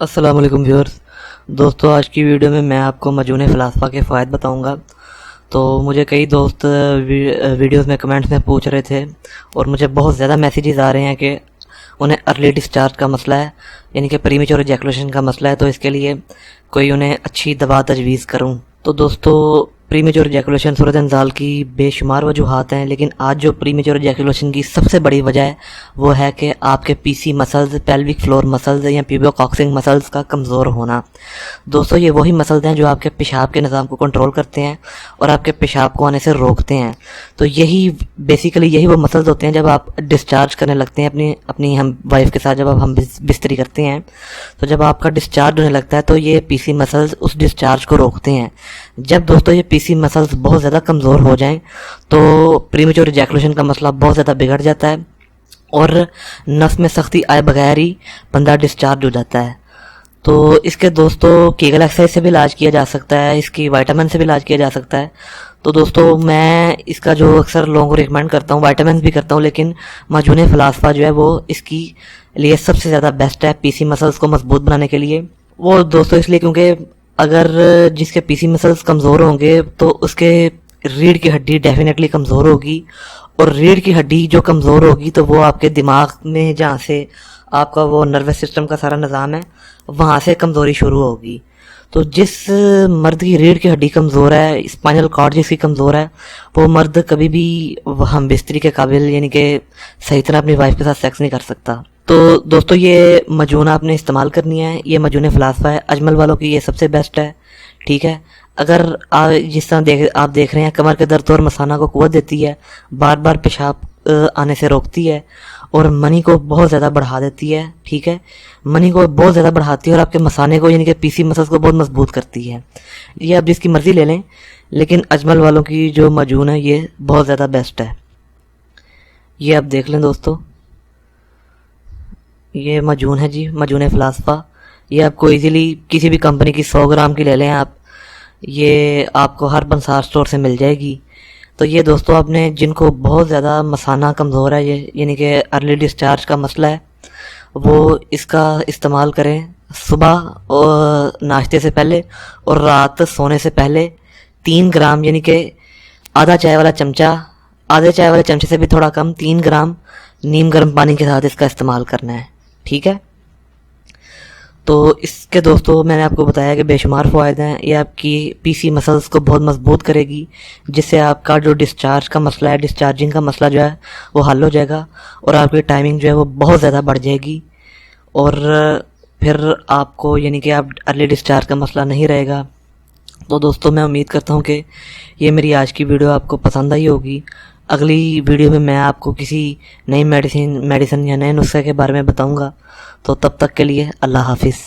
السلام علیکم ویورز دوستو، آج کی ویڈیو میں آپ کو مجنون فلاسفہ کے فوائد بتاؤں گا۔ تو مجھے کئی دوست ویڈیوز میں کمنٹس میں پوچھ رہے تھے اور مجھے بہت زیادہ میسیجز آ رہے ہیں کہ انہیں ارلی ڈسچارج کا مسئلہ ہے، یعنی کہ پریمیچور ایجیکولیشن کا مسئلہ ہے، تو اس کے لیے کوئی انہیں اچھی دوا تجویز کروں۔ تو دوستو، پریمیچور ایجیکولیشن صورت انزال کی بے شمار وجوہات ہیں، لیکن آج جو پریمیچور ایجیکولیشن کی سب سے بڑی وجہ ہے وہ ہے کہ آپ کے پی سی مسلز، پیلوک فلور مسلز یا پیوبوکاکسنگ مسلز کا کمزور ہونا۔ دوستو، یہ وہی مسلز ہیں جو آپ کے پیشاب کے نظام کو کنٹرول کرتے ہیں اور آپ کے پیشاب کو آنے سے روکتے ہیں۔ تو یہی وہ مسلز ہوتے ہیں جب آپ ڈسچارج کرنے لگتے ہیں اپنی ہم وائف کے ساتھ، جب آپ ہم بستری کرتے ہیں تو جب آپ کا ڈسچارج ہونے لگتا ہے تو یہ پی سی مسلز اس ڈسچارج کو روکتے ہیں۔ جب دوستو یہ پی سی مسلز بہت زیادہ کمزور ہو جائیں تو پریمیچور ایجیکولیشن کا مسئلہ بہت زیادہ بگڑ جاتا ہے اور نس میں سختی آئے بغیر ہی بندہ ڈسچارج ہو جاتا ہے۔ تو اس کے دوستو کیگل ایکسرسائز سے بھی علاج کیا جا سکتا ہے، اس کی وائٹامن سے بھی علاج کیا جا سکتا ہے۔ تو دوستو، میں اس کا جو اکثر لوگوں کو ریکمینڈ کرتا ہوں، وائٹامنس بھی کرتا ہوں، لیکن مجنون فلاسفہ جو ہے وہ اس کی لیے سب سے زیادہ بیسٹ ہے پی سی مسلز کو مضبوط بنانے کے لیے۔ وہ دوستو اس لیے کیونکہ اگر جس کے پی سی مسلز کمزور ہوں گے تو اس کے ریڑھ کی ہڈی ڈیفینیٹلی کمزور ہوگی، اور ریڑھ کی ہڈی جو کمزور ہوگی تو وہ آپ کے دماغ میں، جہاں سے آپ کا وہ نروس سسٹم کا سارا نظام ہے، وہاں سے کمزوری شروع ہوگی۔ تو جس مرد کی ریڑھ کی ہڈی کمزور ہے، اسپائنل کارڈ جس کی کمزور ہے، وہ مرد کبھی بھی ہم بستری کے قابل، یعنی کہ صحیح طرح اپنی وائف کے ساتھ سیکس نہیں کر سکتا۔ تو دوستو، یہ مجون آپ نے استعمال کرنی ہے، یہ مجون فلاسفہ ہے، اجمل والوں کی یہ سب سے بیسٹ ہے، ٹھیک ہے۔ اگر جس طرح آپ دیکھ رہے ہیں کمر کے درد اور مثانہ کو قوت دیتی ہے، بار بار پیشاب آنے سے روکتی ہے اور منی کو بہت زیادہ بڑھا دیتی ہے، ٹھیک ہے، منی کو بہت زیادہ بڑھاتی ہے اور آپ کے مثانے کو، یعنی کہ پی سی مسلز کو بہت مضبوط کرتی ہے۔ یہ آپ جس کی مرضی لے لیں، لیکن اجمل والوں کی جو مجون ہے یہ بہت زیادہ بیسٹ ہے۔ یہ آپ دیکھ لیں دوستو، یہ مجون ہے جی، مجون فلاسفہ۔ یہ آپ کو ایزیلی کسی بھی کمپنی کی 100 گرام کی لے لیں آپ، یہ آپ کو ہر بنسار سٹور سے مل جائے گی۔ تو یہ دوستو، آپ نے جن کو بہت زیادہ مثانہ کمزور ہے، یہ یعنی کہ ارلی ڈسچارج کا مسئلہ ہے، وہ اس کا استعمال کریں صبح اور ناشتے سے پہلے اور رات سونے سے پہلے 3 گرام، یعنی کہ آدھے چائے والے چمچے سے بھی تھوڑا کم، 3 گرام نیم گرم پانی کے ساتھ اس کا استعمال کرنا ہے، ٹھیک ہے۔ تو اس کے دوستو، میں نے آپ کو بتایا کہ بے شمار فوائد ہیں، یہ آپ کی پی سی مسلز کو بہت مضبوط کرے گی، جس سے آپ کا جو ڈسچارج کا مسئلہ ہے، ڈسچارجنگ کا مسئلہ جو ہے وہ حل ہو جائے گا اور آپ کی ٹائمنگ جو ہے وہ بہت زیادہ بڑھ جائے گی، اور پھر آپ کو، یعنی کہ آپ ارلی ڈسچارج کا مسئلہ نہیں رہے گا۔ تو دوستو، میں امید کرتا ہوں کہ یہ میری آج کی ویڈیو آپ کو پسند آئی ہوگی۔ اگلی ویڈیو میں آپ کو کسی نئی میڈیسن یا نئے نسخے کے بارے میں بتاؤں گا۔ تو تب تک کے لیے اللہ حافظ۔